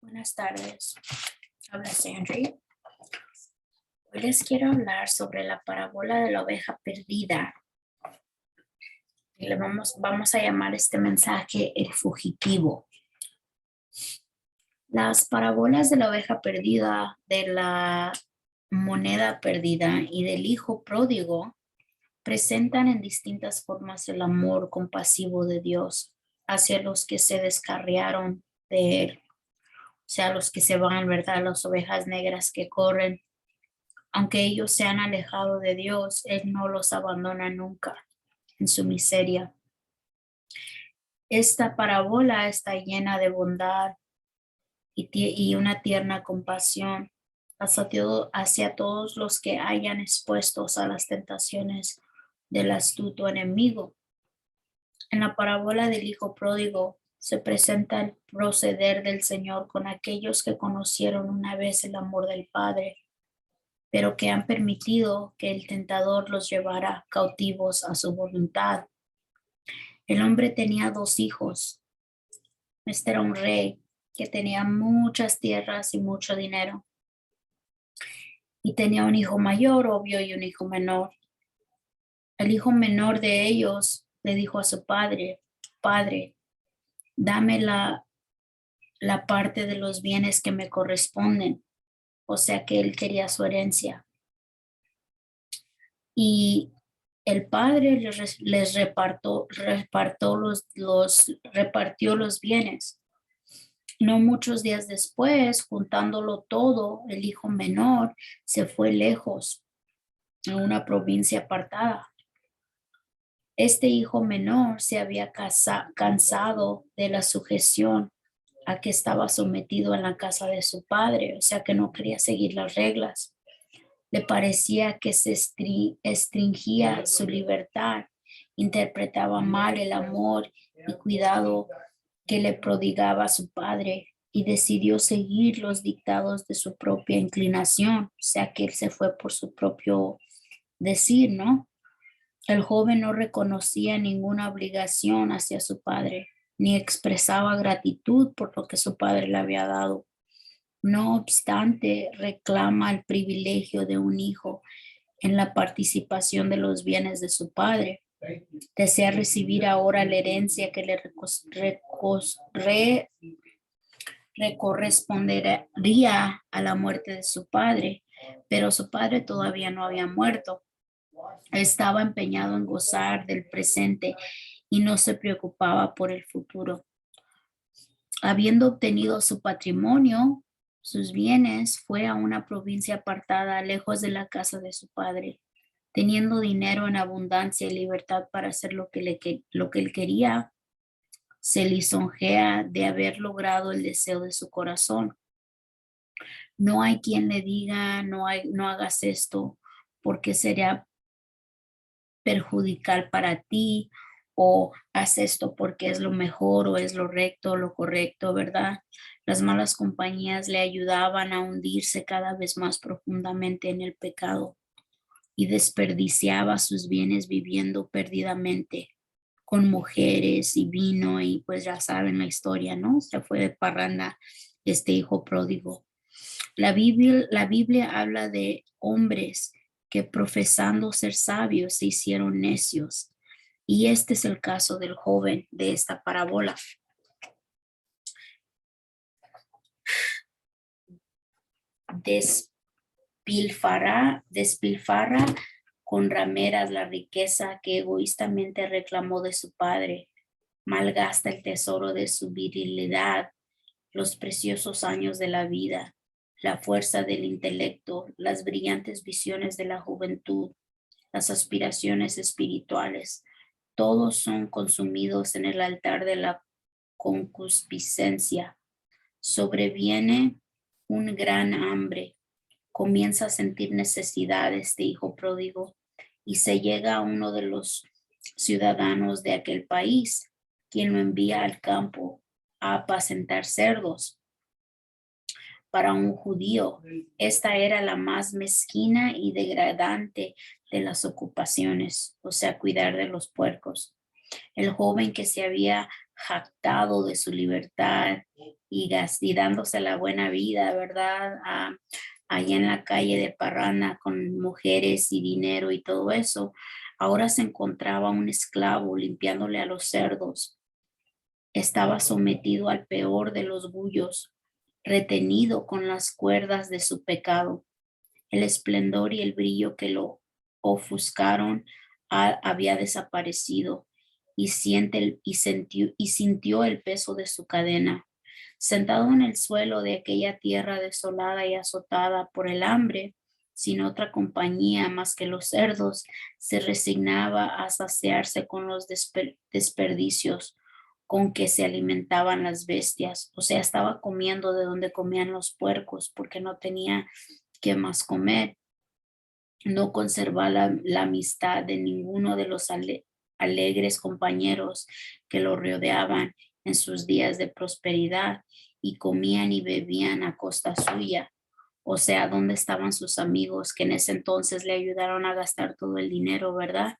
Buenas tardes, habla Sandry. Hoy les quiero hablar sobre la parábola de la oveja perdida. Y vamos a llamar este mensaje el fugitivo. Las parábolas de la oveja perdida, de la moneda perdida y del hijo pródigo presentan en distintas formas el amor compasivo de Dios hacia los que se descarriaron de él. O sea, los que se van, ¿verdad? Las ovejas negras que corren. Aunque ellos se han alejado de Dios, Él no los abandona nunca en su miseria. Esta parábola está llena de bondad y una tierna compasión hacia todos los que hayan expuestos a las tentaciones del astuto enemigo. En la parábola del hijo pródigo se presenta el proceder del Señor con aquellos que conocieron una vez el amor del Padre, pero que han permitido que el tentador los llevara cautivos a su voluntad. El hombre tenía 2 hijos. Este era un rey que tenía muchas tierras y mucho dinero. Y tenía un hijo mayor, obvio, y un hijo menor. El hijo menor de ellos le dijo a su padre: Padre, dame la parte de los bienes que me corresponden. O sea que él quería su herencia. Y el padre les repartió los bienes. No muchos días después, juntándolo todo, el hijo menor se fue lejos, a una provincia apartada. Este hijo menor se había cansado de la sujeción a que estaba sometido en la casa de su padre, o sea que no quería seguir las reglas. Le parecía que se restringía su libertad, interpretaba mal el amor y cuidado que le prodigaba su padre y decidió seguir los dictados de su propia inclinación, o sea que él se fue por su propio decir, ¿no? El joven no reconocía ninguna obligación hacia su padre, ni expresaba gratitud por lo que su padre le había dado. No obstante, reclama el privilegio de un hijo en la participación de los bienes de su padre. Desea recibir ahora la herencia que le correspondería a la muerte de su padre, pero su padre todavía no había muerto. Estaba empeñado en gozar del presente y no se preocupaba por el futuro. Habiendo obtenido su patrimonio, sus bienes, fue a una provincia apartada, lejos de la casa de su padre. Teniendo dinero en abundancia y libertad para hacer lo que él quería, se lisonjea de haber logrado el deseo de su corazón. No hay quien le diga, no hagas esto, porque sería perjudicial para ti, o haz esto porque es lo mejor o es lo recto, lo correcto, ¿verdad? Las malas compañías le ayudaban a hundirse cada vez más profundamente en el pecado y desperdiciaba sus bienes viviendo perdidamente con mujeres y vino, y pues ya saben la historia, ¿no? Se fue de parranda este hijo pródigo. La Biblia habla de hombres que profesando ser sabios se hicieron necios. Y este es el caso del joven de esta parábola. Despilfarra con rameras la riqueza que egoístamente reclamó de su padre. Malgasta el tesoro de su virilidad, los preciosos años de la vida, la fuerza del intelecto, las brillantes visiones de la juventud, las aspiraciones espirituales. Todos son consumidos en el altar de la concupiscencia. Sobreviene un gran hambre. Comienza a sentir necesidad este hijo pródigo y se llega a uno de los ciudadanos de aquel país, quien lo envía al campo a apacentar cerdos. Para un judío, esta era la más mezquina y degradante de las ocupaciones, o sea, cuidar de los puercos. El joven que se había jactado de su libertad y dándose la buena vida, ¿verdad? Allá en la calle de Parranda con mujeres y dinero y todo eso, ahora se encontraba un esclavo limpiándole a los cerdos. Estaba sometido al peor de los bullos, retenido con las cuerdas de su pecado. El esplendor y el brillo que lo ofuscaron había desaparecido y sintió el peso de su cadena. Sentado en el suelo de aquella tierra desolada y azotada por el hambre, sin otra compañía más que los cerdos, se resignaba a saciarse con los desperdicios con que se alimentaban las bestias. O sea, estaba comiendo de donde comían los puercos porque no tenía qué más comer. No conservaba la amistad de ninguno de los alegres compañeros que lo rodeaban en sus días de prosperidad y comían y bebían a costa suya. O sea, ¿dónde estaban sus amigos que en ese entonces le ayudaron a gastar todo el dinero, verdad?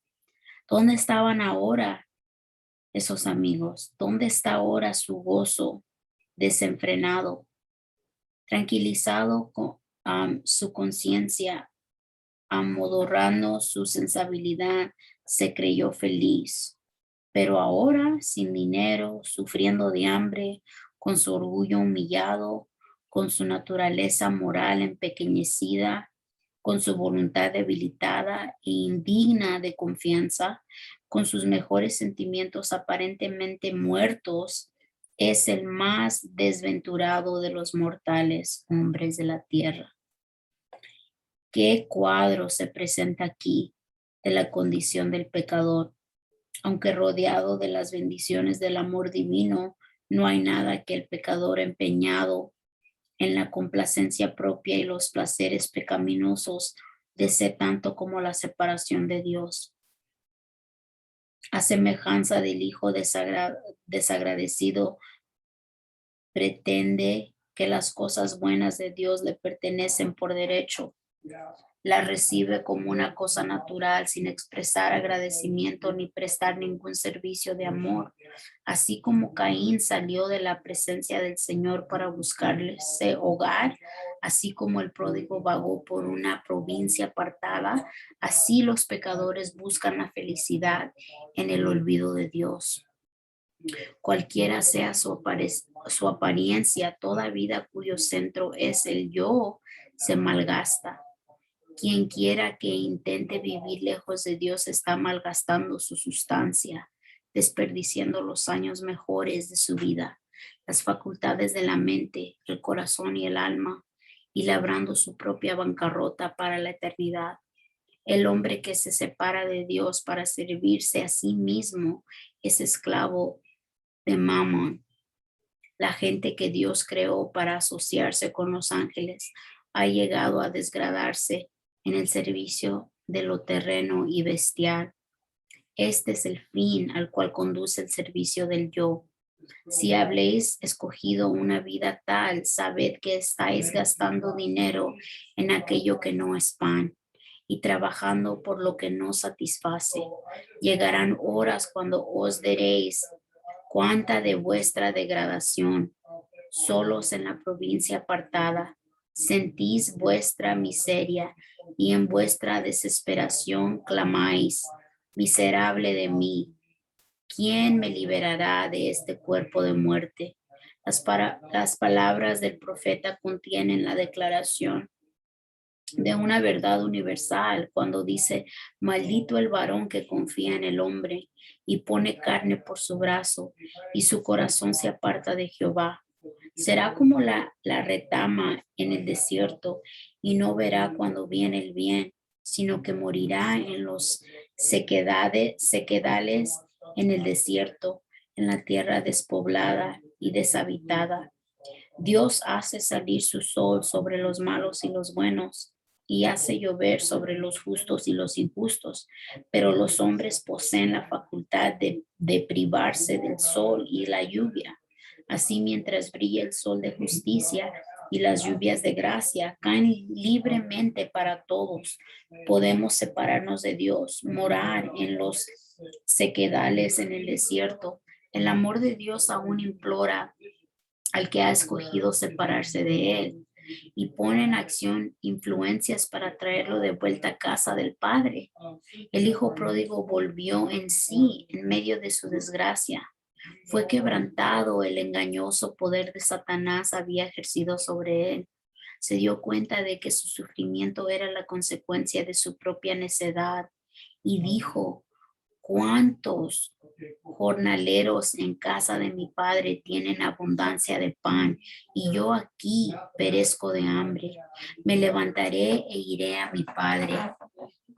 ¿Dónde estaban ahora esos amigos? ¿Dónde está ahora su gozo desenfrenado, tranquilizado con su conciencia, amodorrando su sensibilidad, se creyó feliz? Pero ahora, sin dinero, sufriendo de hambre, con su orgullo humillado, con su naturaleza moral empequeñecida, con su voluntad debilitada e indigna de confianza, con sus mejores sentimientos aparentemente muertos, es el más desventurado de los mortales hombres de la tierra. ¿Qué cuadro se presenta aquí de la condición del pecador? Aunque rodeado de las bendiciones del amor divino, no hay nada que el pecador empeñado en la complacencia propia y los placeres pecaminosos desee tanto como la separación de Dios. A semejanza del hijo desagradecido, pretende que las cosas buenas de Dios le pertenecen por derecho. La recibe como una cosa natural sin expresar agradecimiento ni prestar ningún servicio de amor. Así como Caín salió de la presencia del Señor para buscarse hogar, así como el pródigo vagó por una provincia apartada, así los pecadores buscan la felicidad en el olvido de Dios. Cualquiera sea su apariencia, toda vida cuyo centro es el yo se malgasta. Quien quiera que intente vivir lejos de Dios está malgastando su sustancia, desperdiciando los años mejores de su vida, las facultades de la mente, el corazón y el alma, y labrando su propia bancarrota para la eternidad. El hombre que se separa de Dios para servirse a sí mismo es esclavo de Mamón. La gente que Dios creó para asociarse con los ángeles ha llegado a desgradarse en el servicio de lo terreno y bestial. Este es el fin al cual conduce el servicio del yo. Si habléis escogido una vida tal, sabed que estáis gastando dinero en aquello que no es pan y trabajando por lo que no satisface. Llegarán horas cuando os diréis: cuánta de vuestra degradación, solos en la provincia apartada, sentís vuestra miseria y en vuestra desesperación clamáis: miserable de mí, ¿quién me liberará de este cuerpo de muerte? Las palabras del profeta contienen la declaración de una verdad universal cuando dice: maldito el varón que confía en el hombre y pone carne por su brazo y su corazón se aparta de Jehová. Será como la retama en el desierto y no verá cuando viene el bien, sino que morirá en los sequedales en el desierto, en la tierra despoblada y deshabitada. Dios hace salir su sol sobre los malos y los buenos y hace llover sobre los justos y los injustos, pero los hombres poseen la facultad de privarse del sol y la lluvia. Así, mientras brilla el sol de justicia y las lluvias de gracia caen libremente para todos, podemos separarnos de Dios, morar en los sequedales en el desierto, El amor de Dios aún implora al que ha escogido separarse de él y pone en acción influencias para traerlo de vuelta a casa del Padre. El hijo pródigo volvió en sí en medio de su desgracia. Fue quebrantado el engañoso poder de Satanás había ejercido sobre él. Se dio cuenta de que su sufrimiento era la consecuencia de su propia necedad y dijo: ¿cuántos jornaleros en casa de mi padre tienen abundancia de pan y yo aquí perezco de hambre? Me levantaré e iré a mi padre.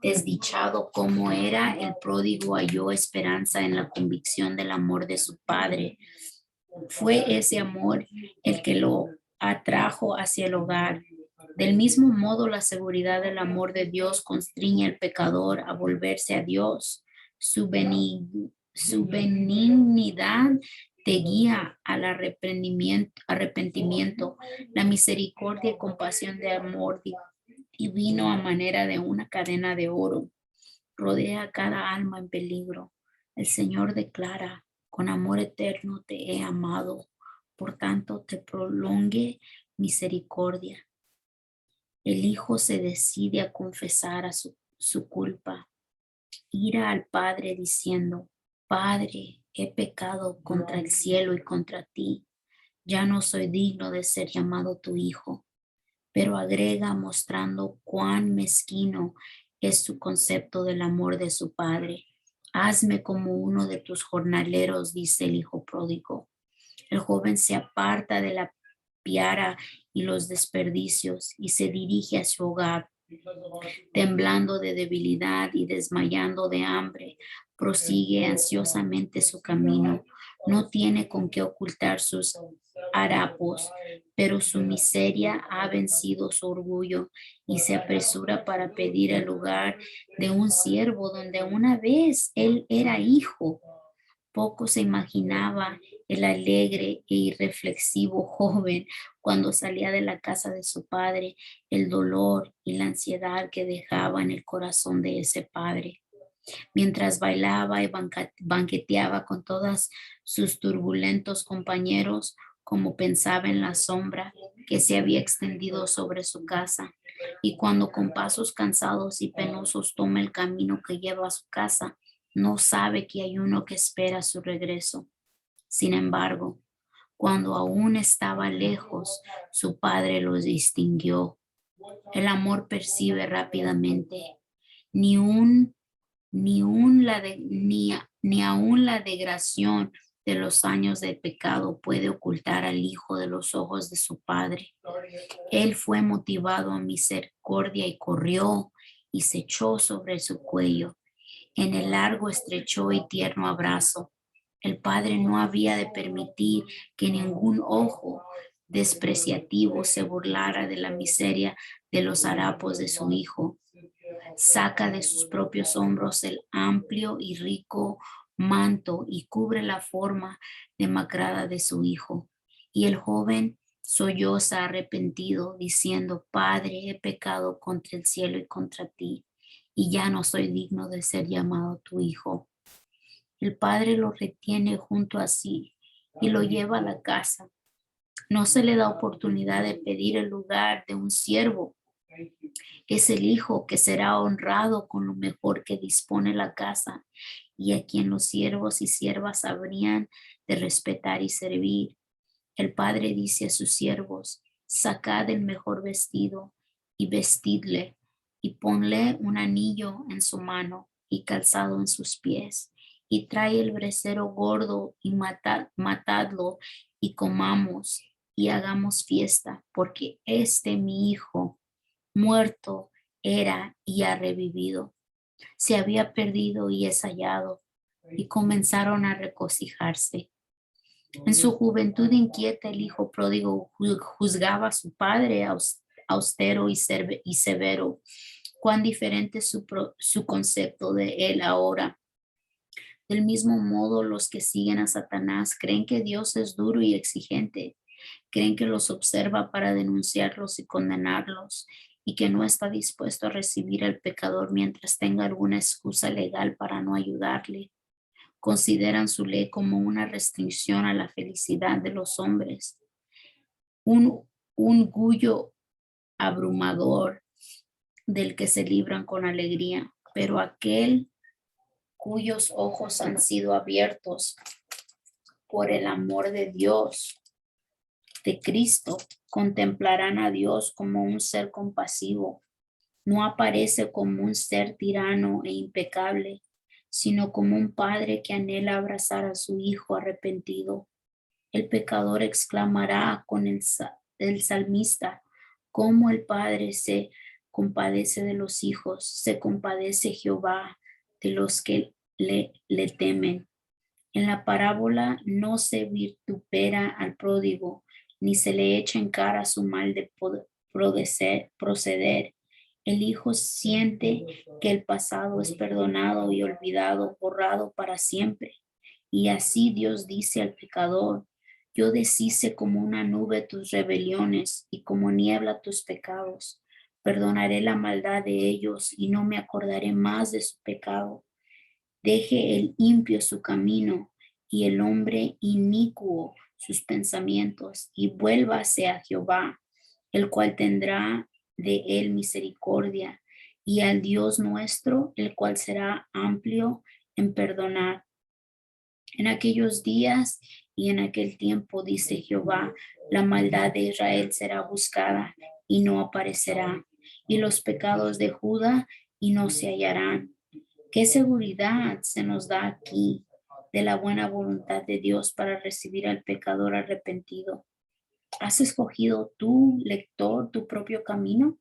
Desdichado como era, el pródigo halló esperanza en la convicción del amor de su padre. Fue ese amor el que lo atrajo hacia el hogar. Del mismo modo, la seguridad del amor de Dios constriñe al pecador a volverse a Dios. Su benignidad te guía al arrepentimiento. La misericordia y compasión de amor divino a manera de una cadena de oro rodea a cada alma en peligro. El Señor declara: con amor eterno te he amado, por tanto te prolongue misericordia. El Hijo se decide a confesar su culpa, ir al Padre diciendo: Padre, he pecado contra el cielo y contra ti, ya no soy digno de ser llamado tu hijo. Pero agrega, mostrando cuán mezquino es su concepto del amor de su padre: hazme como uno de tus jornaleros, dice el hijo pródigo. El joven se aparta de la piara y los desperdicios y se dirige a su hogar. Temblando de debilidad y desmayando de hambre, prosigue ansiosamente su camino. No tiene con qué ocultar sus harapos, pero su miseria ha vencido su orgullo y se apresura para pedir el lugar de un siervo donde una vez él era hijo. Poco se imaginaba el alegre e irreflexivo joven cuando salía de la casa de su padre, el dolor y la ansiedad que dejaba en el corazón de ese padre. Mientras bailaba y banqueteaba con todos sus turbulentos compañeros, como pensaba en la sombra que se había extendido sobre su casa, y cuando con pasos cansados y penosos toma el camino que lleva a su casa, no sabe que hay uno que espera su regreso. Sin embargo, cuando aún estaba lejos, su padre los distinguió. El amor percibe rápidamente. Ni un ni aun la degradación de los años de pecado puede ocultar al Hijo de los ojos de su Padre. Él fue motivado a misericordia y corrió y se echó sobre su cuello en el largo, estrecho y tierno abrazo. El Padre no había de permitir que ningún ojo despreciativo se burlara de la miseria de los harapos de su Hijo. Saca de sus propios hombros el amplio y rico manto y cubre la forma demacrada de su hijo. Y el joven solloza arrepentido, diciendo: Padre, he pecado contra el cielo y contra ti, y ya no soy digno de ser llamado tu hijo. El padre lo retiene junto a sí y lo lleva a la casa. No se le da oportunidad de pedir el lugar de un siervo. Es el hijo que será honrado con lo mejor que dispone la casa y a quien los siervos y siervas habrían de respetar y servir. El padre dice a sus siervos: sacad el mejor vestido y vestidle y ponle un anillo en su mano y calzado en sus pies, y trae el brasero gordo y matadlo y comamos y hagamos fiesta, porque este mi hijo muerto era y ha revivido, se había perdido y es hallado, y comenzaron a regocijarse. En su juventud inquieta, el hijo pródigo juzgaba a su padre austero y severo. Cuán diferente es su concepto de él ahora. Del mismo modo, los que siguen a Satanás creen que Dios es duro y exigente. Creen que los observa para denunciarlos y condenarlos, y que no está dispuesto a recibir al pecador mientras tenga alguna excusa legal para no ayudarle. Consideran su ley como una restricción a la felicidad de los hombres, un orgullo abrumador del que se libran con alegría. Pero aquel cuyos ojos han sido abiertos por el amor de Dios, de Cristo, contemplarán a Dios como un ser compasivo. No aparece como un ser tirano e impecable, sino como un padre que anhela abrazar a su hijo arrepentido. El pecador exclamará con el salmista, cómo el padre se compadece de los hijos, se compadece Jehová de los que le temen. En la parábola no se vitupera al pródigo, ni se le echa en cara su mal de proceder. El hijo siente que el pasado es perdonado y olvidado, borrado para siempre. Y así Dios dice al pecador, yo deshice como una nube tus rebeliones y como niebla tus pecados. Perdonaré la maldad de ellos y no me acordaré más de su pecado. Deje el impío su camino y el hombre inicuo sus pensamientos y vuélvase a Jehová, el cual tendrá de él misericordia, y al Dios nuestro, el cual será amplio en perdonar. En aquellos días y en aquel tiempo, dice Jehová, la maldad de Israel será buscada y no aparecerá, y los pecados de Judá y no se hallarán. ¿Qué seguridad se nos da aquí de la buena voluntad de Dios para recibir al pecador arrepentido? ¿Has escogido tú, lector, tu propio camino?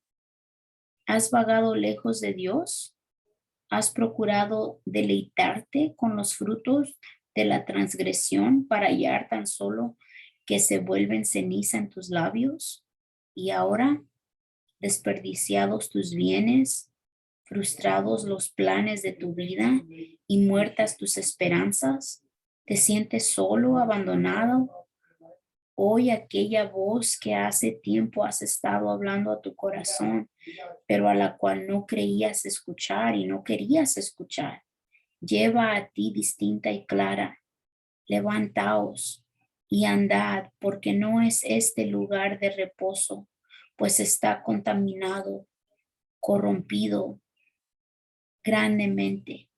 ¿Has vagado lejos de Dios? ¿Has procurado deleitarte con los frutos de la transgresión para hallar tan solo que se vuelven ceniza en tus labios? Y ahora, desperdiciados tus bienes, frustrados los planes de tu vida y muertas tus esperanzas, te sientes solo, abandonado. Oye aquella voz que hace tiempo has estado hablando a tu corazón, pero a la cual no creías escuchar y no querías escuchar. Lleva a ti distinta y clara. Levantaos y andad, porque no es este lugar de reposo, pues está contaminado, corrompido grandemente.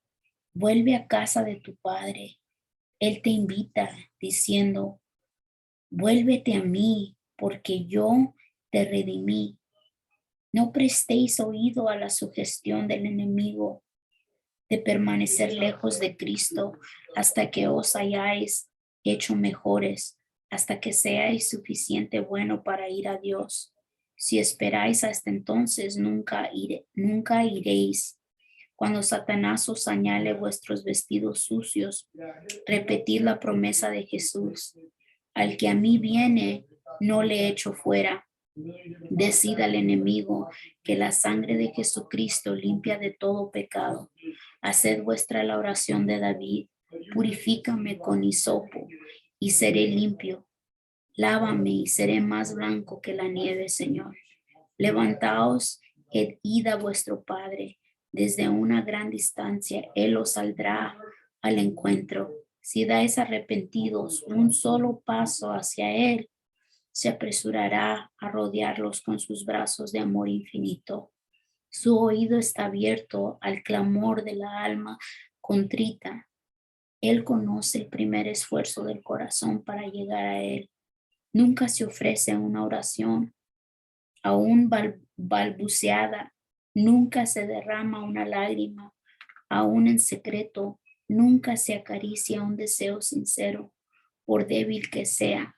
Vuelve a casa de tu padre. Él te invita diciendo, vuélvete a mí, porque yo te redimí. No prestéis oído a la sugestión del enemigo de permanecer lejos de Cristo hasta que os hayáis hecho mejores, hasta que seáis suficiente bueno para ir a Dios. Si esperáis hasta entonces, nunca iréis. Cuando Satanás os señale vuestros vestidos sucios, repetid la promesa de Jesús. Al que a mí viene, no le echo fuera. Decid al enemigo que la sangre de Jesucristo limpia de todo pecado. Haced vuestra la oración de David. Purifícame con hisopo y seré limpio. Lávame y seré más blanco que la nieve, Señor. Levantaos, id a vuestro Padre. Desde una gran distancia, Él os saldrá al encuentro. Si dais arrepentidos un solo paso hacia Él, se apresurará a rodearlos con sus brazos de amor infinito. Su oído está abierto al clamor de la alma contrita. Él conoce el primer esfuerzo del corazón para llegar a Él. Nunca se ofrece una oración, aún balbuceada. Nunca se derrama una lágrima, aún en secreto. Nunca se acaricia un deseo sincero, por débil que sea,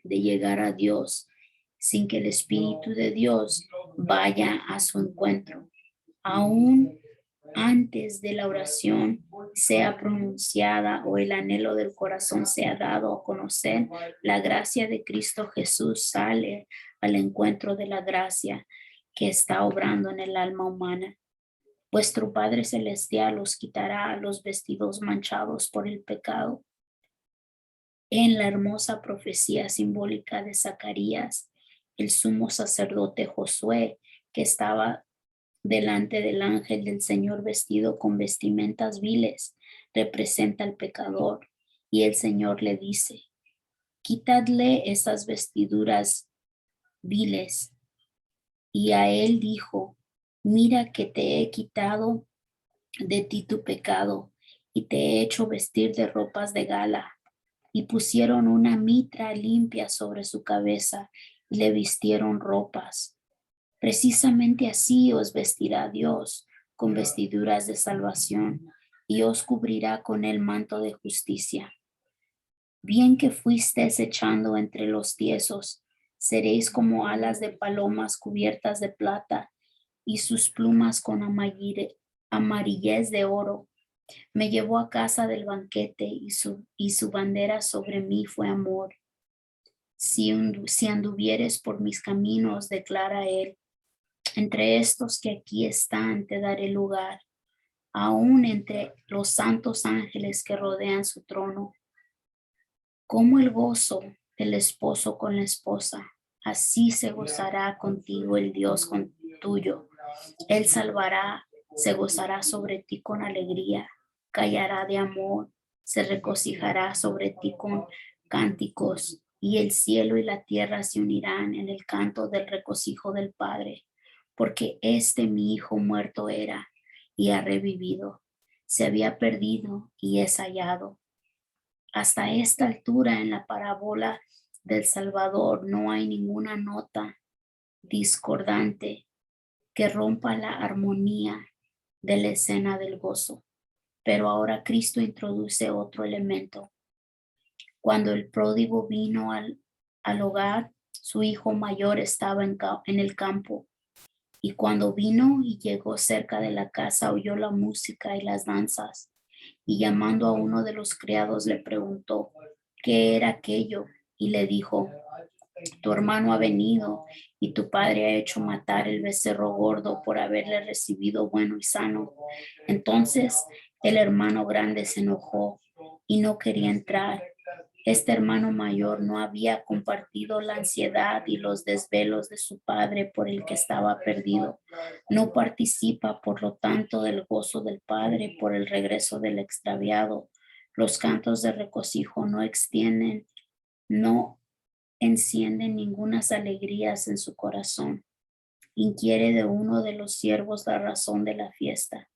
de llegar a Dios sin que el Espíritu de Dios vaya a su encuentro. Aún antes de la oración sea pronunciada o el anhelo del corazón sea dado a conocer, la gracia de Cristo Jesús sale al encuentro de la gracia que está obrando en el alma humana. Vuestro Padre Celestial os quitará los vestidos manchados por el pecado. En la hermosa profecía simbólica de Zacarías, el sumo sacerdote Josué, que estaba delante del ángel del Señor vestido con vestimentas viles, representa al pecador. Y el Señor le dice, quítadle esas vestiduras viles. Y a él dijo, mira que te he quitado de ti tu pecado y te he hecho vestir de ropas de gala. Y pusieron una mitra limpia sobre su cabeza y le vistieron ropas. Precisamente así os vestirá Dios con vestiduras de salvación y os cubrirá con el manto de justicia. Bien que fuisteis echando entre los tiesos, seréis como alas de palomas cubiertas de plata y sus plumas con amarillez de oro. Me llevó a casa del banquete y su bandera sobre mí fue amor. Si anduvieres por mis caminos, declara él, entre estos que aquí están te daré lugar, aún entre los santos ángeles que rodean su trono. Como el gozo del esposo con la esposa, así se gozará contigo el Dios tuyo. Él se gozará sobre ti con alegría, callará de amor, se regocijará sobre ti con cánticos, y el cielo y la tierra se unirán en el canto del regocijo del Padre, porque mi hijo muerto era y ha revivido, se había perdido y es hallado. Hasta esta altura en la parábola del Salvador no hay ninguna nota discordante que rompa la armonía de la escena del gozo. Pero ahora Cristo introduce otro elemento. Cuando el pródigo vino al hogar, su hijo mayor estaba en el campo. Y cuando vino y llegó cerca de la casa, oyó la música y las danzas. Y llamando a uno de los criados le preguntó qué era aquello. Y le dijo, tu hermano ha venido y tu padre ha hecho matar el becerro gordo por haberle recibido bueno y sano. Entonces el hermano grande se enojó y no quería entrar. Este hermano mayor no había compartido la ansiedad y los desvelos de su padre por el que estaba perdido. No participa, por lo tanto, del gozo del padre por el regreso del extraviado. Los cantos de regocijo no encienden ningunas alegrías en su corazón. Inquiere de uno de los siervos la razón de la fiesta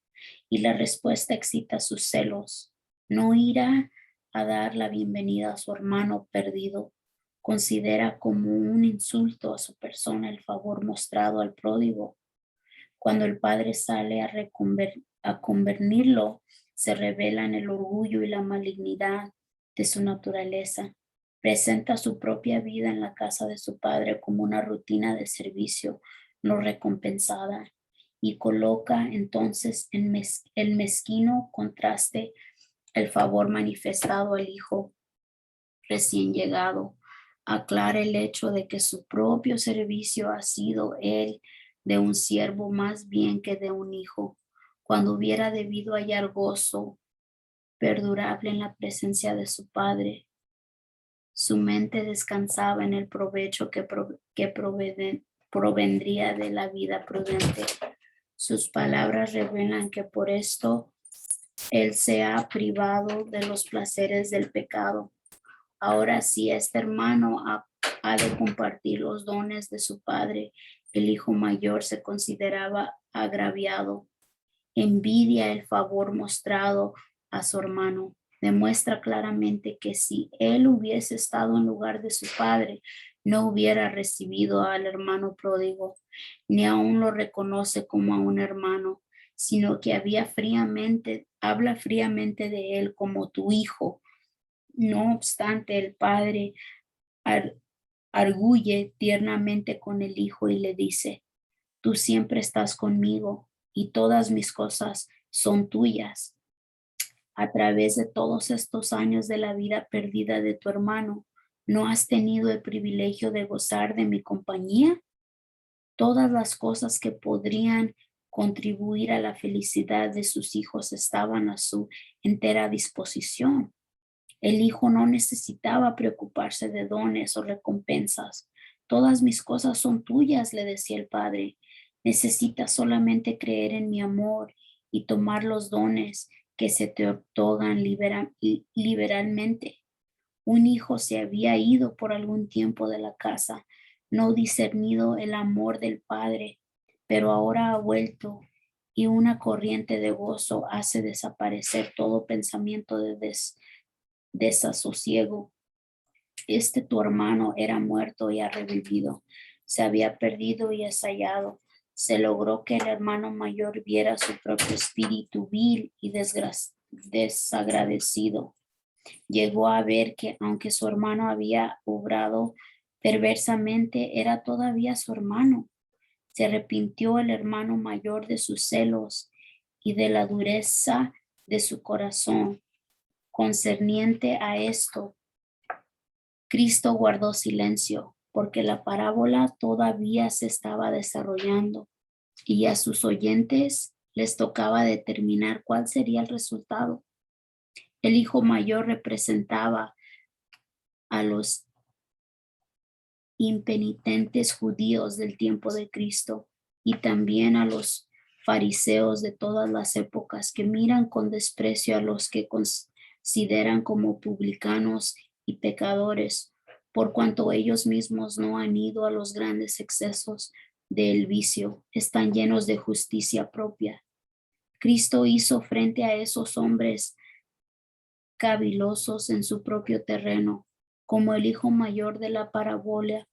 y la respuesta excita sus celos. No irá a dar la bienvenida a su hermano perdido. Considera como un insulto a su persona el favor mostrado al pródigo. Cuando el padre sale a convenirlo, se revelan el orgullo y la malignidad de su naturaleza. Presenta su propia vida en la casa de su padre como una rutina de servicio no recompensada y coloca entonces en el mezquino contraste el favor manifestado al hijo recién llegado. Aclara el hecho de que su propio servicio ha sido el de un siervo más bien que de un hijo, cuando hubiera debido hallar gozo perdurable en la presencia de su padre. Su mente descansaba en el provecho que provendría de la vida prudente. Sus palabras revelan que por esto él se ha privado de los placeres del pecado. Ahora si este hermano ha de compartir los dones de su padre, el hijo mayor se consideraba agraviado. Envidia el favor mostrado a su hermano. Demuestra claramente que si él hubiese estado en lugar de su padre, no hubiera recibido al hermano pródigo, ni aún lo reconoce como a un hermano, sino que habla fríamente de él como tu hijo. No obstante, el padre arguye tiernamente con el hijo y le dice, tú siempre estás conmigo y todas mis cosas son tuyas. A través de todos estos años de la vida perdida de tu hermano, ¿no has tenido el privilegio de gozar de mi compañía? Todas las cosas que podrían contribuir a la felicidad de sus hijos estaban a su entera disposición. El hijo no necesitaba preocuparse de dones o recompensas. Todas mis cosas son tuyas, le decía el padre. Necesitas solamente creer en mi amor y tomar los dones que se te otorgan liberalmente. Un hijo se había ido por algún tiempo de la casa, no discernido el amor del padre, pero ahora ha vuelto y una corriente de gozo hace desaparecer todo pensamiento de desasosiego. Tu hermano era muerto y ha revivido, se había perdido y es hallado. Se logró que el hermano mayor viera su propio espíritu vil y desagradecido. Llegó a ver que aunque su hermano había obrado perversamente, era todavía su hermano. Se arrepintió el hermano mayor de sus celos y de la dureza de su corazón. Concerniente a esto, Cristo guardó silencio porque la parábola todavía se estaba desarrollando y a sus oyentes les tocaba determinar cuál sería el resultado. El hijo mayor representaba a los impenitentes judíos del tiempo de Cristo y también a los fariseos de todas las épocas que miran con desprecio a los que consideran como publicanos y pecadores, por cuanto ellos mismos no han ido a los grandes excesos del vicio, están llenos de justicia propia. Cristo hizo frente a esos hombres cavilosos en su propio terreno, como el hijo mayor de la parábola.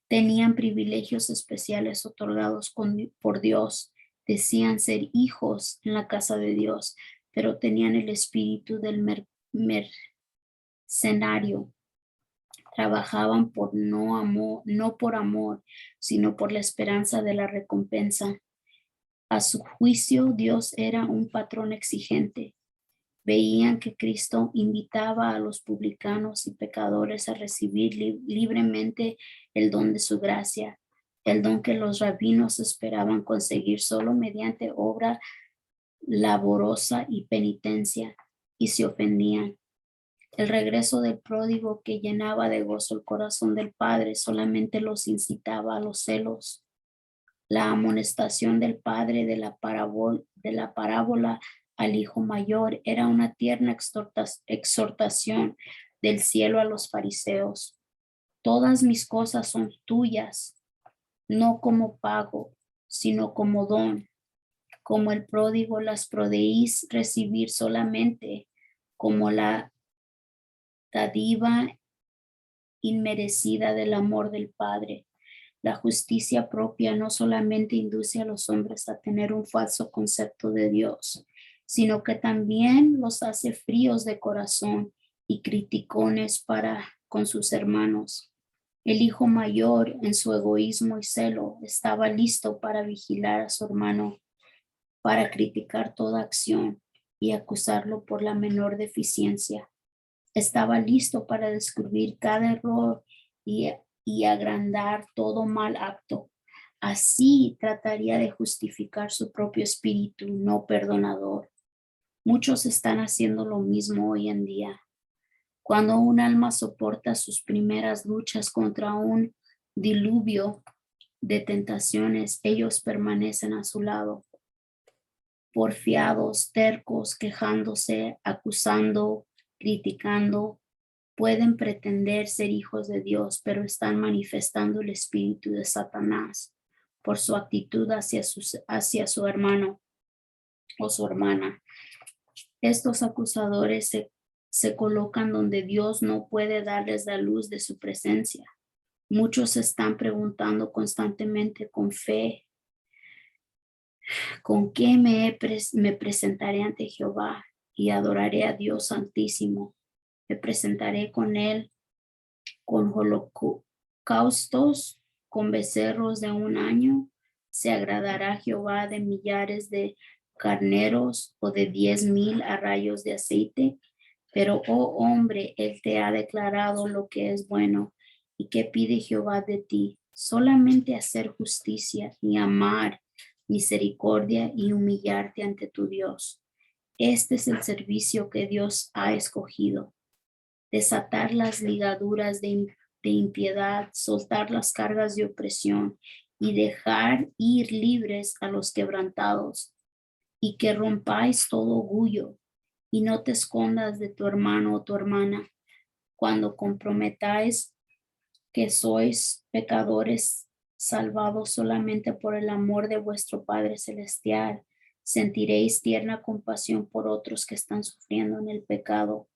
Tenían privilegios especiales otorgados por Dios. Decían ser hijos en la casa de Dios, pero tenían el espíritu del mercenario. Trabajaban no por amor, sino por la esperanza de la recompensa. A su juicio, Dios era un patrón exigente. Veían que Cristo invitaba a los publicanos y pecadores a recibir libremente el don de su gracia, el don que los rabinos esperaban conseguir solo mediante obra laborosa y penitencia, y se ofendían. El regreso del pródigo que llenaba de gozo el corazón del Padre solamente los incitaba a los celos. La amonestación del padre de la parábola al hijo mayor era una tierna exhortación del cielo a los fariseos. Todas mis cosas son tuyas, no como pago, sino como don. Como el pródigo las podéis recibir solamente como la dádiva inmerecida del amor del Padre. La justicia propia no solamente induce a los hombres a tener un falso concepto de Dios, sino que también los hace fríos de corazón y criticones para con sus hermanos. El hijo mayor, en su egoísmo y celo, estaba listo para vigilar a su hermano, para criticar toda acción y acusarlo por la menor deficiencia. Estaba listo para descubrir cada error y agrandar todo mal acto. Así trataría de justificar su propio espíritu no perdonador. Muchos están haciendo lo mismo hoy en día. Cuando un alma soporta sus primeras luchas contra un diluvio de tentaciones, ellos permanecen a su lado, porfiados, tercos, quejándose, acusando, criticando. Pueden pretender ser hijos de Dios, pero están manifestando el espíritu de Satanás por su actitud hacia su hermano o su hermana. Estos acusadores se colocan donde Dios no puede darles la luz de su presencia. Muchos están preguntando constantemente con fe, ¿con qué me presentaré ante Jehová y adoraré a Dios Santísimo? Me presentaré con él con holocaustos, con becerros de un año. Se agradará Jehová de millares de carneros o de 10,000 arrayos de aceite. Pero, oh hombre, él te ha declarado lo que es bueno. ¿Y qué pide Jehová de ti? Solamente hacer justicia y amar misericordia y humillarte ante tu Dios. Este es el servicio que Dios ha escogido. Desatar las ligaduras de impiedad, soltar las cargas de opresión y dejar ir libres a los quebrantados, y que rompáis todo orgullo y no te escondas de tu hermano o tu hermana. Cuando comprometáis que sois pecadores salvados solamente por el amor de vuestro Padre Celestial, sentiréis tierna compasión por otros que están sufriendo en el pecado.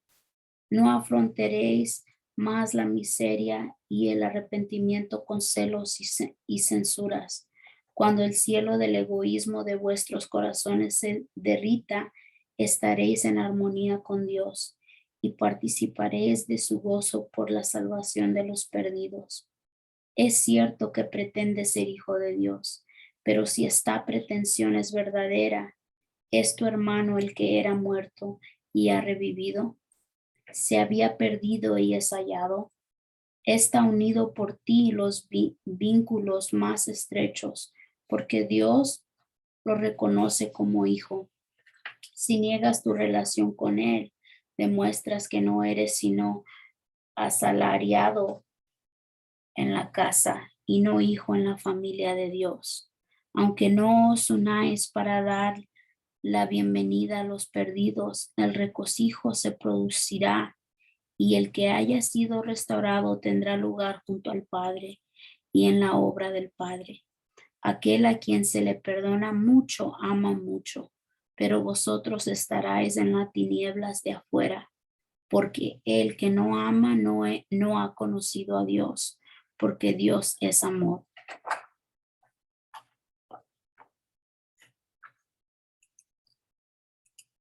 No afrontaréis más la miseria y el arrepentimiento con celos y censuras. Cuando el cielo del egoísmo de vuestros corazones se derrita, estaréis en armonía con Dios y participaréis de su gozo por la salvación de los perdidos. Es cierto que pretende ser hijo de Dios, pero si esta pretensión es verdadera, ¿es tu hermano el que era muerto y ha revivido? ¿Se había perdido y es hallado? Está unido por ti los vínculos más estrechos, porque Dios lo reconoce como hijo. Si niegas tu relación con él, demuestras que no eres sino asalariado en la casa y no hijo en la familia de Dios. Aunque no os unáis para dar la bienvenida a los perdidos, el regocijo se producirá y el que haya sido restaurado tendrá lugar junto al Padre y en la obra del Padre. Aquel a quien se le perdona mucho, ama mucho, pero vosotros estaráis en las tinieblas de afuera, porque el que no ama no ha conocido a Dios, porque Dios es amor.